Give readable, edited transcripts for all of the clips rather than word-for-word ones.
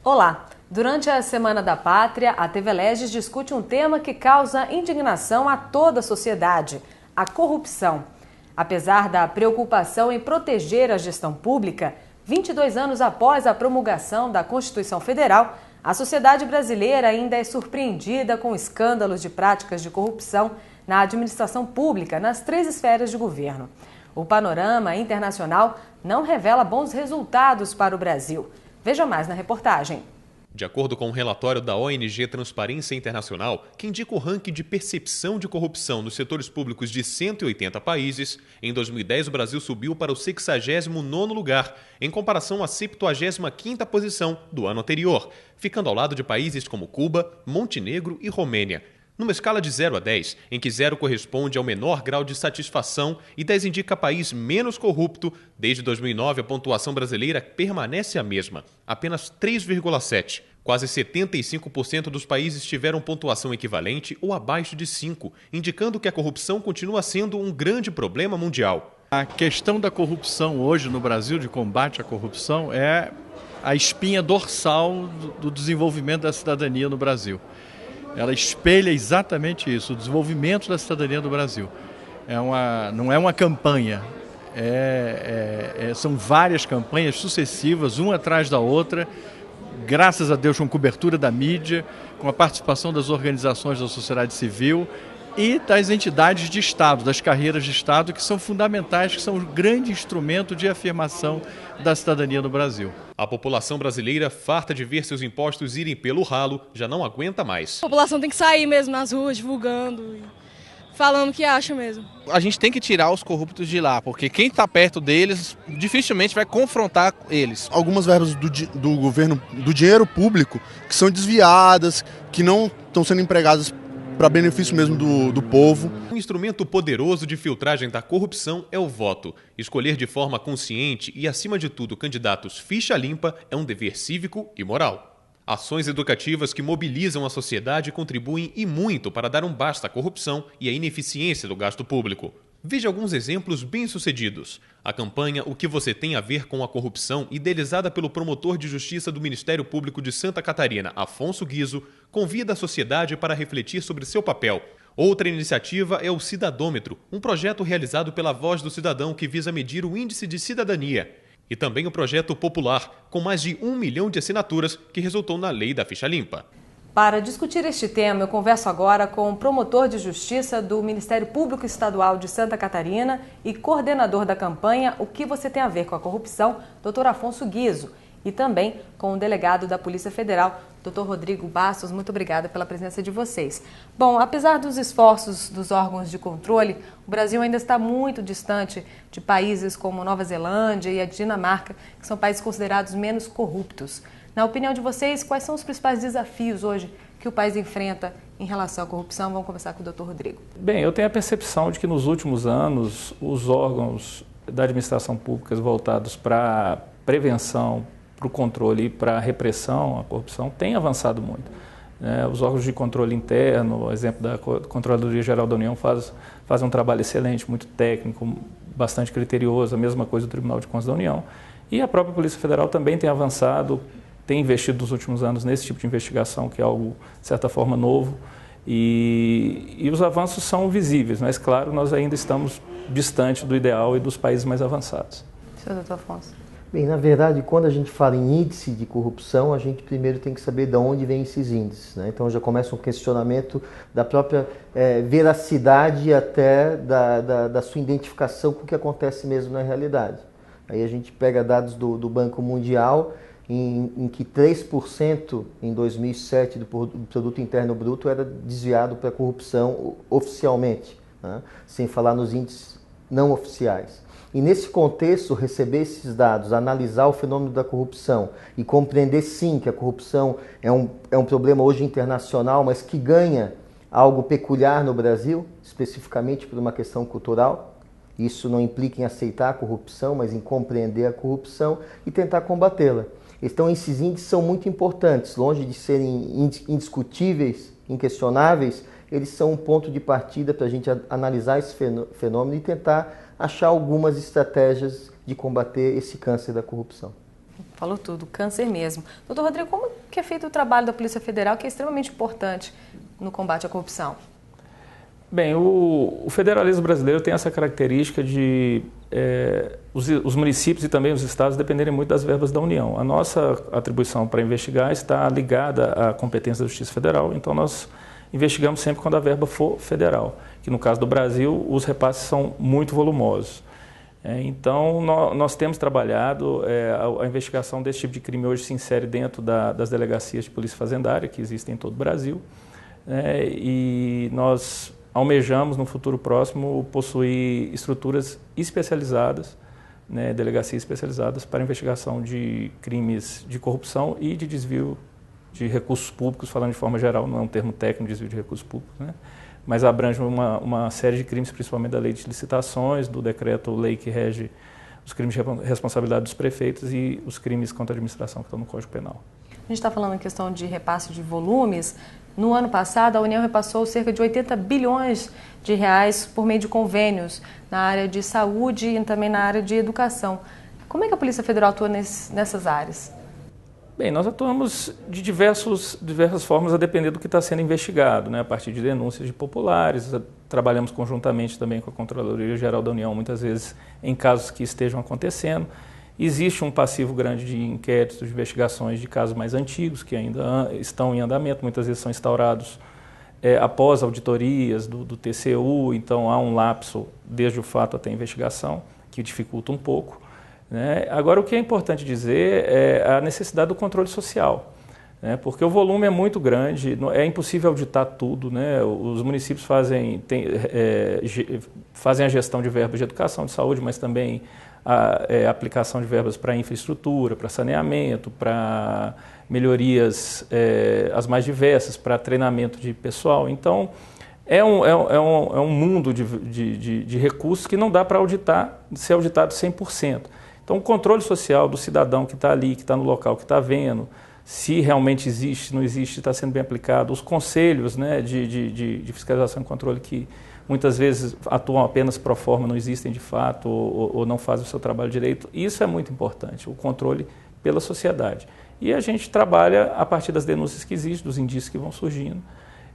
Olá! Durante a Semana da Pátria, a TV Leges discute um tema que causa indignação a toda a sociedade: a corrupção. Apesar da preocupação em proteger a gestão pública, 22 anos após a promulgação da Constituição Federal, a sociedade brasileira ainda é surpreendida com escândalos de práticas de corrupção na administração pública nas 3 esferas de governo. O panorama internacional não revela bons resultados para o Brasil. Veja mais na reportagem. De acordo com um relatório da ONG Transparência Internacional, que indica o ranking de percepção de corrupção nos setores públicos de 180 países, em 2010 o Brasil subiu para o 69º lugar, em comparação à 75ª posição do ano anterior, ficando ao lado de países como Cuba, Montenegro e Romênia. Numa escala de 0 a 10, em que 0 corresponde ao menor grau de satisfação e 10 indica país menos corrupto, desde 2009 a pontuação brasileira permanece a mesma, apenas 3,7. Quase 75% dos países tiveram pontuação equivalente ou abaixo de 5, indicando que a corrupção continua sendo um grande problema mundial. A questão da corrupção hoje no Brasil, de combate à corrupção, é a espinha dorsal do desenvolvimento da cidadania no Brasil. Ela espelha exatamente isso, o desenvolvimento da cidadania do Brasil. Não é uma campanha, são várias campanhas sucessivas, uma atrás da outra, graças a Deus com cobertura da mídia, com a participação das organizações da sociedade civil e das entidades de Estado, das carreiras de Estado, que são fundamentais, que são um grande instrumento de afirmação da cidadania no Brasil. A população brasileira, farta de ver seus impostos irem pelo ralo, já não aguenta mais. A população tem que sair mesmo nas ruas, divulgando, falando o que acha mesmo. A gente tem que tirar os corruptos de lá, porque quem está perto deles dificilmente vai confrontar eles. Algumas verbas do governo, do dinheiro público, que são desviadas, que não estão sendo empregadas para benefício mesmo do povo. Um instrumento poderoso de filtragem da corrupção é o voto. Escolher de forma consciente e, acima de tudo, candidatos ficha limpa é um dever cívico e moral. Ações educativas que mobilizam a sociedade contribuem e muito para dar um basta à corrupção e à ineficiência do gasto público. Veja alguns exemplos bem-sucedidos. A campanha O que você tem a ver com a corrupção, idealizada pelo promotor de justiça do Ministério Público de Santa Catarina, Afonso Guizzo, convida a sociedade para refletir sobre seu papel. Outra iniciativa é o Cidadômetro, um projeto realizado pela Voz do Cidadão que visa medir o índice de cidadania. E também o Projeto Popular, com mais de 1 milhão de assinaturas, que resultou na Lei da Ficha Limpa. Para discutir este tema, eu converso agora com o promotor de justiça do Ministério Público Estadual de Santa Catarina e coordenador da campanha O que você tem a ver com a corrupção, Dr. Afonso Guizzo, e também com o delegado da Polícia Federal, Dr. Rodrigo Bastos. Muito obrigada pela presença de vocês. Bom, apesar dos esforços dos órgãos de controle, o Brasil ainda está muito distante de países como Nova Zelândia e a Dinamarca, que são países considerados menos corruptos. Na opinião de vocês, quais são os principais desafios hoje que o país enfrenta em relação à corrupção? Vamos começar com o Dr. Rodrigo. Bem, eu tenho a percepção de que nos últimos anos os órgãos da administração pública voltados para a prevenção, para o controle e para a repressão à corrupção têm avançado muito. Os órgãos de controle interno, o exemplo da Controladoria Geral da União, faz um trabalho excelente, muito técnico, bastante criterioso, a mesma coisa do Tribunal de Contas da União. E a própria Polícia Federal também tem avançado, tem investido nos últimos anos nesse tipo de investigação, que é algo, de certa forma, novo. E os avanços são visíveis, mas, claro, nós ainda estamos distante do ideal e dos países mais avançados. Senhor Dr. Afonso. Bem, na verdade, quando a gente fala em índice de corrupção, a gente primeiro tem que saber de onde vêm esses índices, né? Então já começa um questionamento da própria veracidade até da sua identificação com o que acontece mesmo na realidade. Aí a gente pega dados do Banco Mundial, em que 3% em 2007 do Produto Interno Bruto era desviado para corrupção oficialmente, né? Sem falar nos índices não oficiais. E nesse contexto, receber esses dados, analisar o fenômeno da corrupção e compreender sim que a corrupção é um problema hoje internacional, mas que ganha algo peculiar no Brasil, especificamente por uma questão cultural. Isso não implica em aceitar a corrupção, mas em compreender a corrupção e tentar combatê-la. Então esses índices são muito importantes, longe de serem indiscutíveis, inquestionáveis, eles são um ponto de partida para a gente analisar esse fenômeno e tentar achar algumas estratégias de combater esse câncer da corrupção. Falou tudo, câncer mesmo. Doutor Rodrigo, como que é feito o trabalho da Polícia Federal, que é extremamente importante no combate à corrupção? Bem, o federalismo brasileiro tem essa característica de os municípios e também os estados dependerem muito das verbas da União. A nossa atribuição para investigar está ligada à competência da Justiça Federal, então nós investigamos sempre quando a verba for federal, que no caso do Brasil os repasses são muito volumosos. Então nós temos trabalhado, a investigação desse tipo de crime hoje se insere dentro das delegacias de polícia fazendária que existem em todo o Brasil, e nós almejamos no futuro próximo possuir estruturas especializadas, delegacias especializadas para investigação de crimes de corrupção e de desvio de recursos públicos, falando de forma geral, não é um termo técnico, desvio de recursos públicos, mas abrange uma série de crimes, principalmente da lei de licitações, do decreto-lei que rege os crimes de responsabilidade dos prefeitos e os crimes contra a administração que estão no Código Penal. A gente está falando em questão de repasse de volumes. No ano passado, a União repassou cerca de 80 bilhões de reais por meio de convênios na área de saúde e também na área de educação. Como é que a Polícia Federal atua nessas áreas? Bem, nós atuamos de diversas formas a depender do que está sendo investigado, a partir de denúncias de populares, trabalhamos conjuntamente também com a Controladoria Geral da União, muitas vezes em casos que estejam acontecendo. Existe um passivo grande de inquéritos, de investigações de casos mais antigos que ainda estão em andamento, muitas vezes são instaurados após auditorias do TCU, então há um lapso desde o fato até a investigação, que dificulta um pouco. Agora, o que é importante dizer é a necessidade do controle social, porque o volume é muito grande, é impossível auditar tudo. Os municípios fazem a gestão de verbas de educação, de saúde, mas também a aplicação de verbas para infraestrutura, para saneamento, para melhorias as mais diversas, para treinamento de pessoal. Então, é um mundo de recursos que não dá para ser auditado 100%. Então, o controle social do cidadão que está ali, que está no local, que está vendo, se realmente existe, se não existe, está sendo bem aplicado, os conselhos de fiscalização e controle que muitas vezes atuam apenas pro forma, não existem de fato ou não fazem o seu trabalho direito, isso é muito importante, o controle pela sociedade. E a gente trabalha a partir das denúncias que existem, dos indícios que vão surgindo,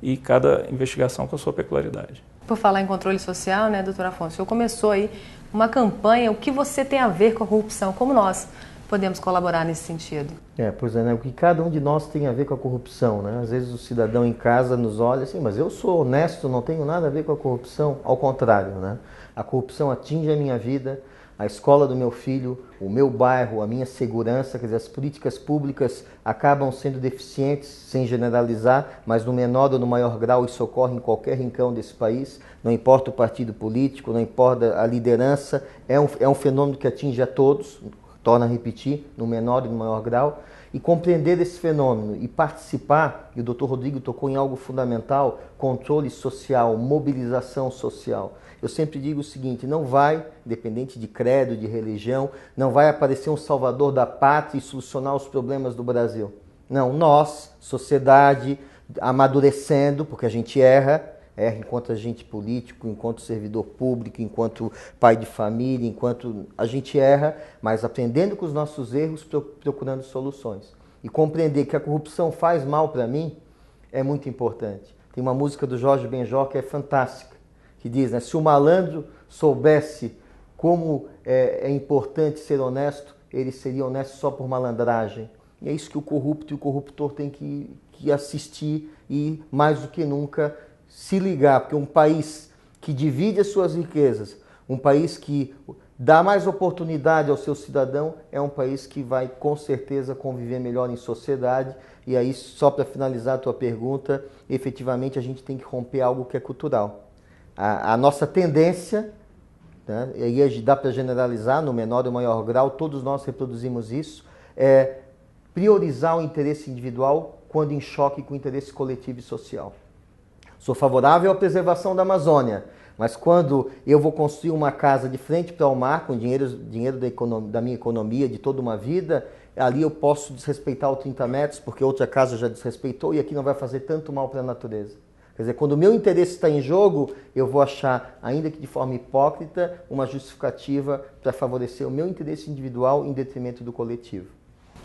e cada investigação com a sua peculiaridade. Por falar em controle social, doutor Afonso, o senhor começou aí uma campanha, o que você tem a ver com a corrupção? Como nós podemos colaborar nesse sentido? Pois é, o que cada um de nós tem a ver com a corrupção, Às vezes o cidadão em casa nos olha assim, mas eu sou honesto, não tenho nada a ver com a corrupção. Ao contrário, A corrupção atinge a minha vida, a escola do meu filho, o meu bairro, a minha segurança, quer dizer, as políticas públicas acabam sendo deficientes, sem generalizar, mas no menor ou no maior grau isso ocorre em qualquer rincão desse país, não importa o partido político, não importa a liderança, é um fenômeno que atinge a todos, torna a repetir, no menor e no maior grau, e compreender esse fenômeno e participar, e o Dr. Rodrigo tocou em algo fundamental, controle social, mobilização social. Eu sempre digo o seguinte, não vai, independente de credo, de religião, não vai aparecer um salvador da pátria e solucionar os problemas do Brasil. Não, nós, sociedade, amadurecendo, porque a gente erra enquanto agente político, enquanto servidor público, enquanto pai de família, enquanto a gente erra, mas aprendendo com os nossos erros, procurando soluções. E compreender que a corrupção faz mal para mim é muito importante. Tem uma música do Jorge Benjor que é fantástica, que diz, se o malandro soubesse como é importante ser honesto, ele seria honesto só por malandragem. E é isso que o corrupto e o corruptor têm que assistir e, mais do que nunca, se ligar, porque um país que divide as suas riquezas, um país que dá mais oportunidade ao seu cidadão, é um país que vai com certeza conviver melhor em sociedade. E aí, só para finalizar a tua pergunta, efetivamente a gente tem que romper algo que é cultural. A nossa tendência, e aí dá para generalizar no menor ou maior grau, todos nós reproduzimos isso, é priorizar o interesse individual quando em choque com o interesse coletivo e social. Sou favorável à preservação da Amazônia, mas quando eu vou construir uma casa de frente para o mar, com dinheiro da minha economia, de toda uma vida, ali eu posso desrespeitar os 30 metros, porque outra casa já desrespeitou e aqui não vai fazer tanto mal para a natureza. Quer dizer, quando o meu interesse está em jogo, eu vou achar, ainda que de forma hipócrita, uma justificativa para favorecer o meu interesse individual em detrimento do coletivo.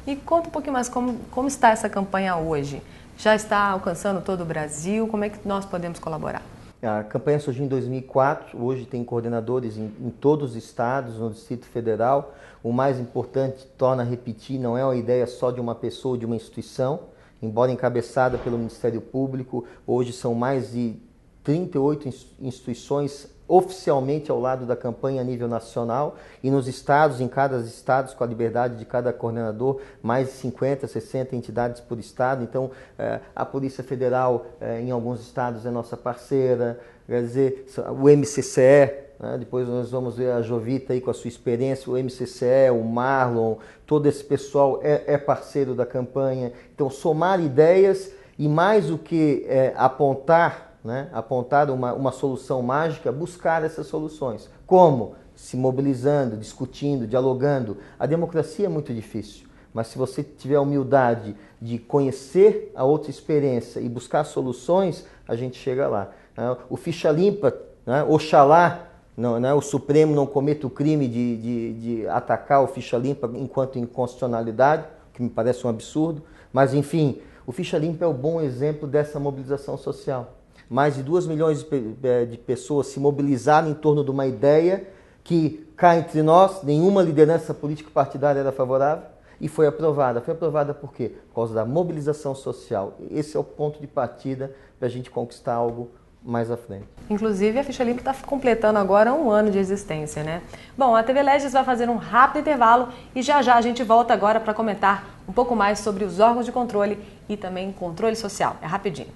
E conta um pouquinho mais como está essa campanha hoje. Já está alcançando todo o Brasil? Como é que nós podemos colaborar? A campanha surgiu em 2004, hoje tem coordenadores em todos os estados, no Distrito Federal. O mais importante, torna a repetir, não é uma ideia só de uma pessoa ou de uma instituição, embora encabeçada pelo Ministério Público, hoje são mais de 38 instituições oficialmente ao lado da campanha a nível nacional, e nos estados, em cada estado, com a liberdade de cada coordenador, mais de 50, 60 entidades por estado. Então, a Polícia Federal, em alguns estados, é nossa parceira, quer dizer, o MCCE, né? Depois nós vamos ver a Jovita aí com a sua experiência, o MCCE, o Marlon, todo esse pessoal é parceiro da campanha. Então, somar ideias e mais do que apontar, né? Apontar uma solução mágica, buscar essas soluções. Como? Se mobilizando, discutindo, dialogando. A democracia é muito difícil, mas se você tiver a humildade de conhecer a outra experiência e buscar soluções, a gente chega lá. O ficha limpa, né? Oxalá o Supremo não cometa o crime de atacar o ficha limpa enquanto inconstitucionalidade, que me parece um absurdo, mas enfim, o ficha limpa é o bom exemplo dessa mobilização social. Mais de 2 milhões de pessoas se mobilizaram em torno de uma ideia que, cá entre nós, nenhuma liderança político-partidária era favorável e foi aprovada. Foi aprovada por quê? Por causa da mobilização social. Esse é o ponto de partida para a gente conquistar algo mais à frente. Inclusive, a Ficha Limpa está completando agora 1 ano de existência, né? Bom, a TV Legis vai fazer um rápido intervalo e já a gente volta agora para comentar um pouco mais sobre os órgãos de controle e também controle social. É rapidinho.